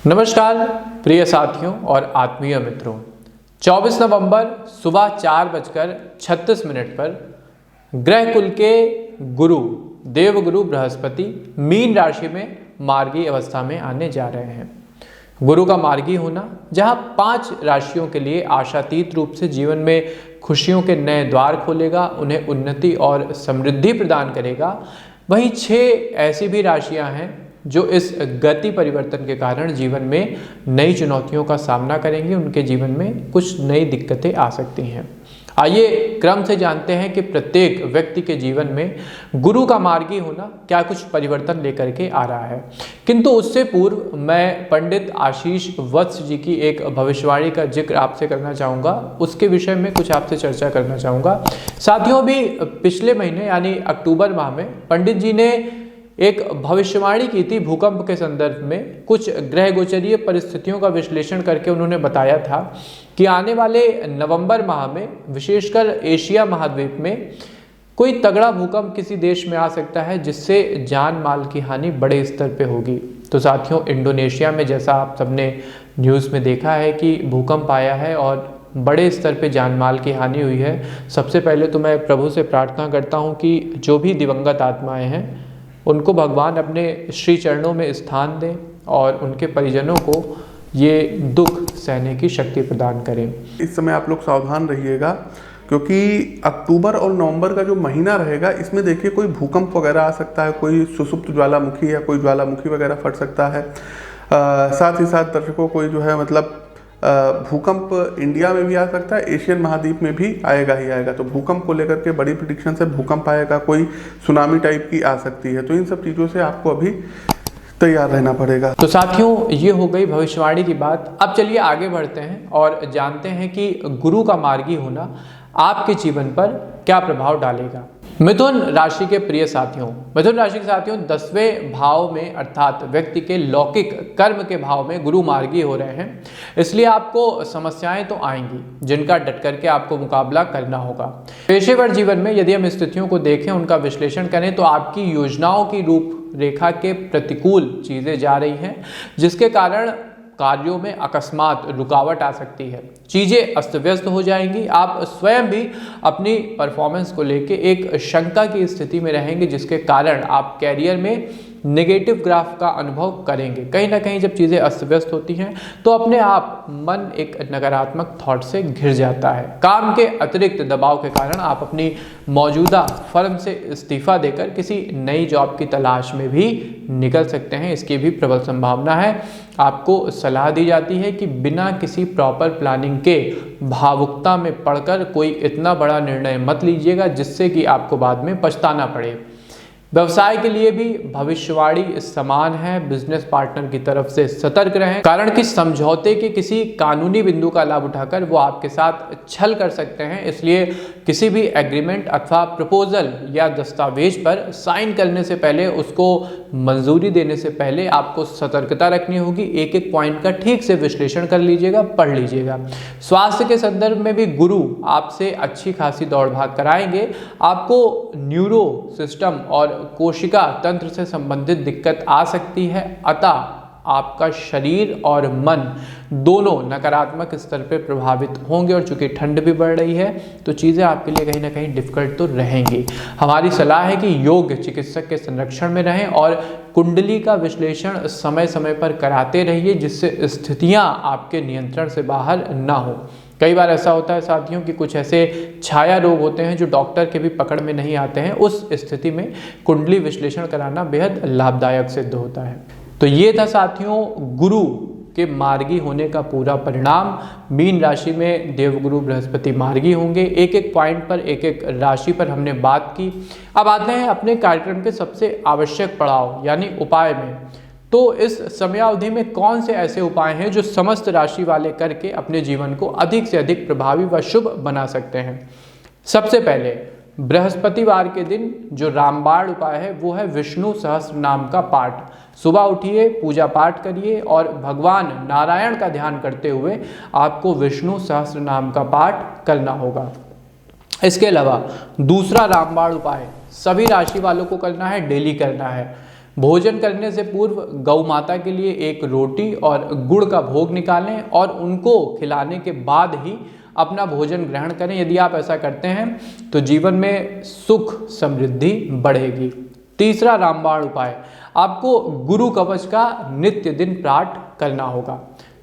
नमस्कार प्रिय साथियों और आत्मीय मित्रों, 24 नवंबर सुबह 4:36 पर ग्रह कुल के गुरु देवगुरु बृहस्पति मीन राशि में मार्गी अवस्था में आने जा रहे हैं। गुरु का मार्गी होना जहां 5 राशियों के लिए आशातीत रूप से जीवन में खुशियों के नए द्वार खोलेगा, उन्हें उन्नति और समृद्धि प्रदान करेगा, वहीं 6 ऐसी भी राशियां हैं जो इस गति परिवर्तन के कारण जीवन में नई चुनौतियों का सामना करेंगे। उनके जीवन में कुछ नई दिक्कतें आ सकती हैं। आइए क्रम से जानते हैं कि प्रत्येक व्यक्ति के जीवन में गुरु का मार्गी होना क्या कुछ परिवर्तन लेकर के आ रहा है। किंतु उससे पूर्व मैं पंडित आशीष वत्स जी की एक भविष्यवाणी का जिक्र आपसे करना चाहूँगा, उसके विषय में कुछ आपसे चर्चा करना चाहूँगा। साथियों, भी पिछले महीने यानी अक्टूबर माह में पंडित जी ने एक भविष्यवाणी की थी भूकंप के संदर्भ में। कुछ ग्रह गोचरीय परिस्थितियों का विश्लेषण करके उन्होंने बताया था कि आने वाले नवंबर माह में विशेषकर एशिया महाद्वीप में कोई तगड़ा भूकंप किसी देश में आ सकता है, जिससे जान माल की हानि बड़े स्तर पे होगी। तो साथियों, इंडोनेशिया में जैसा आप सबने न्यूज़ में देखा है कि भूकंप आया है और बड़े स्तर पे जान माल की हानि हुई है। सबसे पहले तो मैं प्रभु से प्रार्थना करता हूँ कि जो भी दिवंगत आत्माएं हैं उनको भगवान अपने श्री चरणों में स्थान दें और उनके परिजनों को ये दुख सहने की शक्ति प्रदान करें। इस समय आप लोग सावधान रहिएगा, क्योंकि अक्टूबर और नवंबर का जो महीना रहेगा इसमें देखिए कोई भूकंप वगैरह आ सकता है, कोई सुषुप्त ज्वालामुखी या कोई ज्वालामुखी वगैरह फट सकता है। साथ ही साथ दर्शकों कोई जो है मतलब भूकंप इंडिया में भी आ सकता है, एशियन महाद्वीप में भी आएगा ही आएगा। तो भूकंप को लेकर के बड़ी प्रेडिक्शन से भूकंप आएगा, कोई सुनामी टाइप की आ सकती है। तो इन सब चीज़ों से आपको अभी तैयार रहना पड़ेगा। तो साथियों, ये हो गई भविष्यवाणी की बात। अब चलिए आगे बढ़ते हैं और जानते हैं कि गुरु का मार्गी होना आपके जीवन पर क्या प्रभाव डालेगा। मिथुन राशि के प्रिय साथियों, मिथुन राशि के साथियों 10वें भाव में अर्थात व्यक्ति के लौकिक कर्म के भाव में गुरु मार्गी हो रहे हैं। इसलिए आपको समस्याएं तो आएंगी जिनका डट करके आपको मुकाबला करना होगा। पेशेवर जीवन में यदि हम स्थितियों को देखें, उनका विश्लेषण करें तो आपकी योजनाओं की रूपरेखा के प्रतिकूल चीजें जा रही हैं, जिसके कारण कार्यों में अकस्मात रुकावट आ सकती है। चीज़ें अस्त व्यस्त हो जाएंगी। आप स्वयं भी अपनी परफॉर्मेंस को लेके एक शंका की स्थिति में रहेंगे, जिसके कारण आप कैरियर में नेगेटिव ग्राफ का अनुभव करेंगे। कहीं ना कहीं जब चीज़ें अस्त व्यस्त होती हैं तो अपने आप मन एक नकारात्मक थॉट से घिर जाता है। काम के अतिरिक्त दबाव के कारण आप अपनी मौजूदा फर्म से इस्तीफा देकर किसी नई जॉब की तलाश में भी निकल सकते हैं, इसकी भी प्रबल संभावना है। आपको सलाह दी जाती है कि बिना किसी प्रॉपर प्लानिंग के भावुकता में पड़कर कोई इतना बड़ा निर्णय मत लीजिएगा जिससे कि आपको बाद में पछताना पड़े। व्यवसाय के लिए भी भविष्यवाणी समान है। बिजनेस पार्टनर की तरफ से सतर्क रहें, कारण कि समझौते के किसी कानूनी बिंदु का लाभ उठाकर वो आपके साथ छल कर सकते हैं। इसलिए किसी भी एग्रीमेंट अथवा प्रपोजल या दस्तावेज पर साइन करने से पहले, उसको मंजूरी देने से पहले आपको सतर्कता रखनी होगी। एक एक पॉइंट का ठीक से विश्लेषण कर लीजिएगा, पढ़ लीजिएगा। स्वास्थ्य के संदर्भ में भी गुरु आपसे अच्छी खासी दौड़ भाग कराएंगे। आपको न्यूरो सिस्टम और कोशिका तंत्र से संबंधित दिक्कत आ सकती है, अतः आपका शरीर और मन दोनों नकारात्मक स्तर पर प्रभावित होंगे। और चूंकि ठंड भी बढ़ रही है तो चीज़ें आपके लिए कहीं ना कहीं डिफिकल्ट तो रहेंगी। हमारी सलाह है कि योग चिकित्सक के संरक्षण में रहें और कुंडली का विश्लेषण समय समय पर कराते रहिए, जिससे स्थितियां आपके नियंत्रण से बाहर ना हो। कई बार ऐसा होता है साथियों कि कुछ ऐसे छाया रोग होते हैं जो डॉक्टर के भी पकड़ में नहीं आते हैं। उस स्थिति में कुंडली विश्लेषण कराना बेहद लाभदायक सिद्ध होता है। तो ये था साथियों गुरु के मार्गी होने का पूरा परिणाम। मीन राशि में देवगुरु बृहस्पति मार्गी होंगे। एक एक पॉइंट पर, एक एक राशि पर हमने बात की। अब आते हैं अपने कार्यक्रम के सबसे आवश्यक पड़ाव यानी उपाय में। तो इस समयावधि में कौन से ऐसे उपाय हैं जो समस्त राशि वाले करके अपने जीवन को अधिक से अधिक प्रभावी व शुभ बना सकते हैं। सबसे पहले बृहस्पतिवार के दिन जो रामबाण उपाय है वो है विष्णु सहस्त्र नाम का पाठ। सुबह उठिए, पूजा पाठ करिए और भगवान नारायण का ध्यान करते हुए आपको विष्णु सहस्त्र नाम का पाठ करना होगा। इसके अलावा दूसरा रामबाण उपाय सभी राशि वालों को करना है, डेली करना है। भोजन करने से पूर्व गौ माता के लिए एक रोटी और गुड़ का भोग निकालें और उनको खिलाने के बाद ही अपना भोजन ग्रहण करें। यदि आप ऐसा करते हैं तो जीवन में सुख समृद्धि बढ़ेगी। तीसरा रामबाण उपाय, आपको गुरु कवच का नित्य दिन पाठ करना होगा।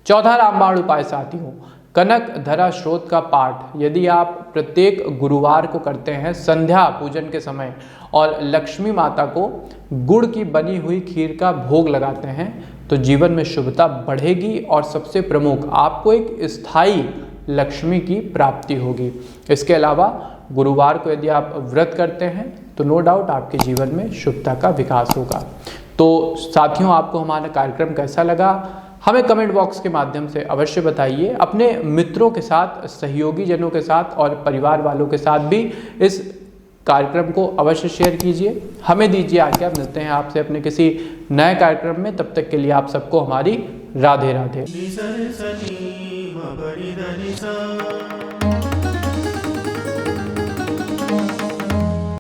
चौथा रामबाण उपाय साथियों, कनक धरा स्रोत का पाठ यदि आप प्रत्येक गुरुवार को करते हैं संध्या पूजन के समय और लक्ष्मी माता को गुड़ की बनी हुई खीर का भोग लगाते हैं तो जीवन में शुभता बढ़ेगी और सबसे प्रमुख आपको एक स्थायी लक्ष्मी की प्राप्ति होगी। इसके अलावा गुरुवार को यदि आप व्रत करते हैं तो नो डाउट आपके जीवन में शुभता का विकास होगा। तो साथियों, आपको हमारा कार्यक्रम कैसा लगा हमें कमेंट बॉक्स के माध्यम से अवश्य बताइए। अपने मित्रों के साथ, सहयोगी जनों के साथ और परिवार वालों के साथ भी इस कार्यक्रम को अवश्य शेयर कीजिए। हमें दीजिए आज्ञा, मिलते हैं आपसे अपने किसी नए कार्यक्रम में। तब तक के लिए आप सबको हमारी राधे राधे।